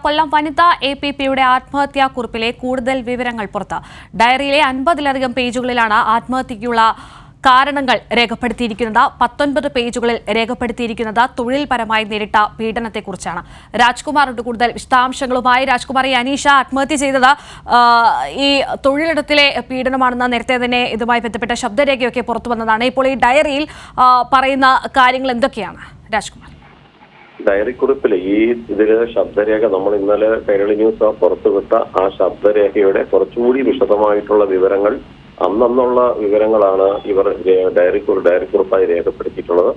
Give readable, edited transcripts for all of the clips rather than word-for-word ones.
കൊല്ലം വനിതാ APPയുടെ ആത്മഹത്യാക്കുറിപ്പിലെ കൂടുതൽ വിവരങ്ങൾ പുറത്ത്. ഡയറിയിലെ 50-ലധികം പേജുകളിലാണ് ആത്മഹത്യയ്ക്കുള്ള കാരണങ്ങൾ രേഖപ്പെടുത്തിയിരിക്കുന്നത്. 19 പേജുകളിൽ രേഖപ്പെടുത്തിയിരിക്കുന്നത് തൊഴിൽപരമായി നേരിട്ട പീഡനത്തെക്കുറിച്ചാണ്. രാജ്കുമാറുണ്ട് കൂടുതൽ വിശദാംശങ്ങളുമായി. രാജ്കുമാർ, ഈ അനീഷ ആത്മഹത്യ ചെയ്തത് ഈ തൊഴിലിടത്തിലെ പീഡനമാണെന്ന് നേരത്തെ തന്നെ ഇതുമായി ബന്ധപ്പെട്ട ശബ്ദരേഖയൊക്കെ പുറത്തു വന്നതാണ്. ഇപ്പോൾ ഈ ഡയറിയിൽ പറയുന്ന കാര്യങ്ങൾ എന്തൊക്കെയാണ് രാജ്കുമാർ? ഡയറി കുറിപ്പിൽ ഇതില് ശബ്ദരേഖ നമ്മൾ ഇന്നലെ കൈരളി ന്യൂസ് പുറത്തുവിട്ട ആ ശബ്ദരേഖയുടെ കുറച്ചുകൂടി വിശദമായിട്ടുള്ള വിവരങ്ങൾ അന്നുള്ള വിവരങ്ങളാണ് ഇവർ ഡയറി കുറിപ്പായി രേഖപ്പെടുത്തിയിട്ടുള്ളത്.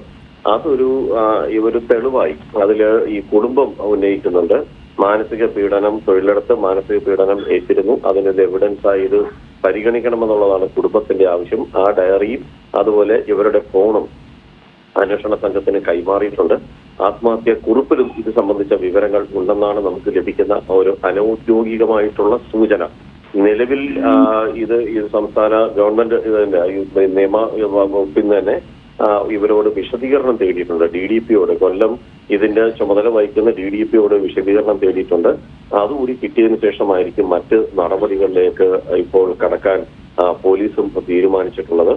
അതൊരു തെളിവായി അതില് ഈ കുടുംബം ഉന്നയിക്കുന്നുണ്ട്. മാനസിക പീഡനം, തൊഴിലിടത്ത് മാനസിക പീഡനം ഏറ്റിരുന്നു, അതിനൊരു എവിഡൻസായി ഇത് പരിഗണിക്കണമെന്നുള്ളതാണ് കുടുംബത്തിന്റെ ആവശ്യം. ആ ഡയറിയും അതുപോലെ ഇവരുടെ ഫോണും അന്വേഷണ സംഘത്തിന് കൈമാറിയിട്ടുണ്ട്. ആത്മഹത്യ കുറിപ്പിലും ഇത് സംബന്ധിച്ച വിവരങ്ങൾ ഉണ്ടെന്നാണ് നമുക്ക് ലഭിക്കുന്ന ഒരു അനൌദ്യോഗികമായിട്ടുള്ള സൂചന. നിലവിൽ ഇത് സംസ്ഥാന ഗവൺമെന്റ് നിയമ വകുപ്പിൽ തന്നെ ഇവരോട് വിശദീകരണം തേടിയിട്ടുണ്ട്. DDPയോട്, കൊല്ലം ഇതിന്റെ ചുമതല വഹിക്കുന്ന DDPയോട് വിശദീകരണം തേടിയിട്ടുണ്ട്. അതുകൂടി കിട്ടിയതിനു ശേഷമായിരിക്കും മറ്റ് നടപടികളിലേക്ക് ഇപ്പോൾ കടക്കാൻ പോലീസും തീരുമാനിച്ചിട്ടുള്ളത്.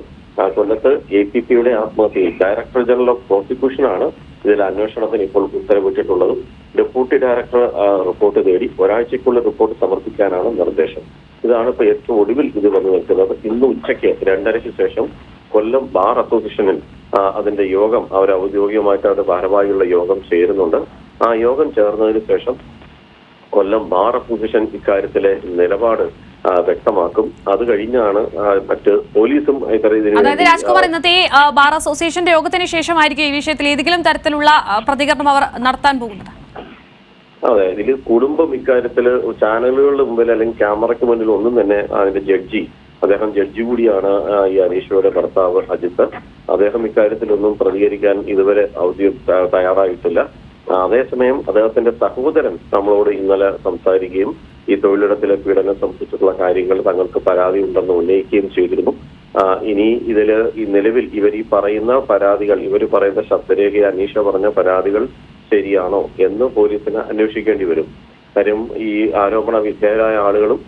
കൊല്ലത്ത് APPയുടെ ആത്മഹത്യയിൽ ഡയറക്ടർ ജനറൽ ഓഫ് പ്രോസിക്യൂഷനാണ് ഇതിൽ അന്വേഷണത്തിന് ഇപ്പോൾ ഉത്തരവിട്ടിട്ടുള്ളതും. ഡെപ്യൂട്ടി ഡയറക്ടർ റിപ്പോർട്ട് തേടി ഒരാഴ്ചയ്ക്കുള്ള റിപ്പോർട്ട് സമർപ്പിക്കാനാണ് നിർദ്ദേശം. ഇതാണ് ഇപ്പോൾ ഏറ്റവും ഒടുവിൽ ഇത് വന്നു നിൽക്കുന്നത്. ഇന്ന് ഉച്ചയ്ക്ക് 2:30-ക്ക് ശേഷം കൊല്ലം ബാർ അസോസിയേഷനിൽ അതിന്റെ യോഗം ഔദ്യോഗികമായിട്ട് അവരുടെ ഭാരവാഹികളുടെ യോഗം ചേരുന്നുണ്ട്. ആ യോഗം ചേർന്നതിന് ശേഷം കൊല്ലം ബാർ അസോസിയേഷൻ ഇക്കാര്യത്തിലെ നിലപാട് വ്യക്തമാക്കും. അത് കഴിഞ്ഞാണ് മറ്റ് പോലീസും അതായത് രാജ്കുമാർ, ഇന്നത്തെ ബാർ അസോസിയേഷന്റെ യോഗത്തിന് ശേഷമായിരിക്കും ഈ വിഷയത്തിൽ ഏതെങ്കിലും തരത്തിലുള്ള പ്രതികരണം അവർ നടത്താൻ പോകുന്നത്? അതെ, ഇതിൽ കുടുംബം ഇക്കാര്യത്തില് ചാനലുകളുടെ മുമ്പിൽ അല്ലെങ്കിൽ ക്യാമറയ്ക്ക് മുന്നിൽ ഒന്നും തന്നെ അതിന്റെ അദ്ദേഹം ജഡ്ജി കൂടിയാണ് ഈ അനീഷയുടെ ഭർത്താവ് അജിത്ത്. അദ്ദേഹം ഇക്കാര്യത്തിലൊന്നും പ്രതികരിക്കാൻ ഇതുവരെ തയ്യാറായിട്ടില്ല. അതേസമയം അദ്ദേഹത്തിന്റെ സഹോദരൻ നമ്മളോട് ഇന്നലെ സംസാരിക്കുകയും ഈ തൊഴിലിടത്തിലെ പീഡനം സംബന്ധിച്ചിട്ടുള്ള കാര്യങ്ങൾ തങ്ങൾക്ക് പരാതി ഉണ്ടെന്ന് ഉന്നയിക്കുകയും ചെയ്തിരുന്നു. ഇനി ഈ നിലവിൽ ഇവർ പറയുന്ന പരാതികൾ, ഇവർ പറയുന്ന ശബ്ദരേഖ അനീഷ പറഞ്ഞ പരാതികൾ ശരിയാണോ എന്ന് പോലീസിന് അന്വേഷിക്കേണ്ടി വരും. കാര്യം ഈ ആരോപണ വിധേയരായ ആളുകളും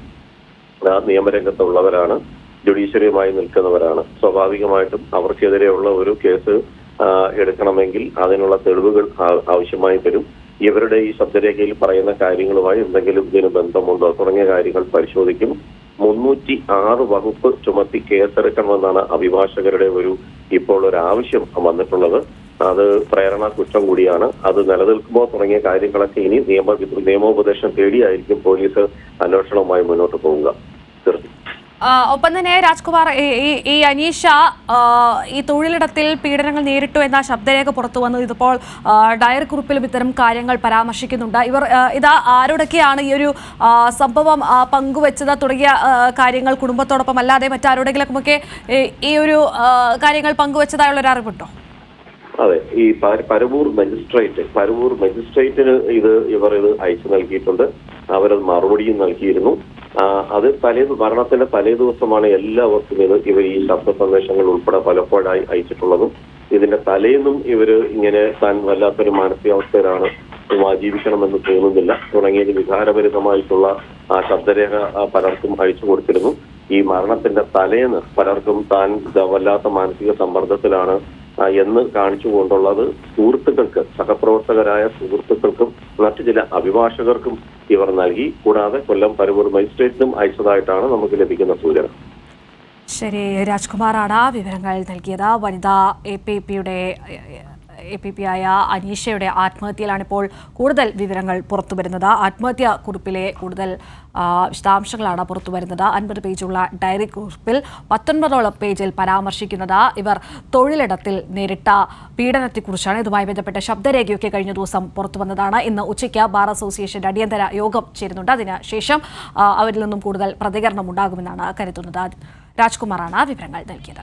നിയമരംഗത്തുള്ളവരാണ്, ജുഡീഷ്യറിയുമായി നിൽക്കുന്നവരാണ്. സ്വാഭാവികമായിട്ടും അവർക്കെതിരെയുള്ള ഒരു കേസ് എടുക്കണമെങ്കിൽ അതിനുള്ള തെളിവുകൾ ആവശ്യമായി വരും. ഇവരുടെ ഈ ശബ്ദരേഖയിൽ പറയുന്ന കാര്യങ്ങളുമായി എന്തെങ്കിലും ഇതിന് ബന്ധമുണ്ടോ തുടങ്ങിയ കാര്യങ്ങൾ പരിശോധിക്കും. 306 വകുപ്പ് ചുമത്തി കേസെടുക്കണമെന്നാണ് അഭിഭാഷകരുടെ ഇപ്പോൾ ഒരു ആവശ്യം വന്നിട്ടുള്ളത്. അത് പ്രേരണ കുറ്റം കൂടിയാണ്. അത് നിലനിൽക്കുമോ തുടങ്ങിയ കാര്യങ്ങളൊക്കെ ഇനി നിയമോപദേശം തേടിയായിരിക്കും പോലീസ് അന്വേഷണവുമായി മുന്നോട്ട് പോവുക. ഒപ്പം തന്നെ രാജ്കുമാർ, ഈ അനീഷ ഈ തൊഴിലിടത്തിൽ പീഡനങ്ങൾ നേരിട്ടു എന്ന ശബ്ദരേഖ പുറത്തു വന്നു. ഇതിപ്പോൾ ഡയറി കുറിപ്പിലും ഇത്തരം കാര്യങ്ങൾ പരാമർശിക്കുന്നുണ്ട്. ഇതാ ആരോടൊക്കെയാണ് ഈ ഒരു സംഭവം പങ്കുവെച്ചത് തുടങ്ങിയ കാര്യങ്ങൾ കുടുംബത്തോടൊപ്പം അല്ലാതെ മറ്റാരോടെങ്കിലുമൊക്കെ ഈ ഒരു കാര്യങ്ങൾ പങ്കുവെച്ചതായുള്ള ഒരു അറിവുണ്ടോ? അതെ, ഈ പരവൂർ മജിസ്ട്രേറ്റിന് ഇവർ അയച്ചു നൽകിയിട്ടുണ്ട്. അവരത് മറുപടിയും നൽകിയിരുന്നു. അത് മരണത്തിന്റെ തലേ ദിവസമാണ് എല്ലാവർക്കും ഇവർ ഈ ശബ്ദ സന്ദേശങ്ങൾ ഉൾപ്പെടെ പലപ്പോഴായി അയച്ചിട്ടുള്ളതും. ഇതിന്റെ തലേന്നും ഇവര് ഇങ്ങനെ താൻ വല്ലാത്തൊരു മാനസികാവസ്ഥയിലാണ്, ജീവിക്കണമെന്ന് തോന്നുന്നില്ല തുടങ്ങിയ വികാരഭരിതമായിട്ടുള്ള ആ ശബ്ദരേഖ പലർക്കും അയച്ചു കൊടുത്തിരുന്നു. ഈ മരണത്തിന്റെ തലേന്ന് പലർക്കും താൻ വല്ലാത്ത മാനസിക സമ്മർദ്ദത്തിലാണ് എന്ന് കാണിച്ചുകൊണ്ടുള്ളത് സുഹൃത്തുക്കൾക്ക്, സഹപ്രവർത്തകരായ സുഹൃത്തുക്കൾക്കും മറ്റു ചില അഭിഭാഷകർക്കും ഇവർ നൽകി. കൂടാതെ കൊല്ലം പരവൂർ മജിസ്ട്രേറ്റിനും അയച്ചതായിട്ടാണ് നമുക്ക് ലഭിക്കുന്ന സൂചന. ശരി, രാജ്കുമാറാണ് വിവരങ്ങൾ നൽകിയത്. വനിതാ APP ആയ അനീഷയുടെ ആത്മഹത്യയിലാണ് ഇപ്പോൾ കൂടുതൽ വിവരങ്ങൾ പുറത്തുവരുന്നത്. ആത്മഹത്യാ കുറിപ്പിലെ കൂടുതൽ വിശദാംശങ്ങളാണ് പുറത്തുവരുന്നത്. 50 പേജുള്ള ഡയറി കുറിപ്പിൽ 19ഓളം പേജിൽ പരാമർശിക്കുന്നത് ഇവർ തൊഴിലിടത്തിൽ നേരിട്ട പീഡനത്തെക്കുറിച്ചാണ്. ഇതുമായി ബന്ധപ്പെട്ട ശബ്ദരേഖയൊക്കെ കഴിഞ്ഞ ദിവസം പുറത്തു വന്നതാണ്. ഇന്ന് ഉച്ചയ്ക്ക് ബാർ അസോസിയേഷന്റെ അടിയന്തര യോഗം ചേരുന്നുണ്ട്. അതിനുശേഷം അവരിൽ നിന്നും കൂടുതൽ പ്രതികരണം ഉണ്ടാകുമെന്നാണ് കരുതുന്നത്. രാജ്കുമാറാണ് വിവരങ്ങൾ നൽകിയത്.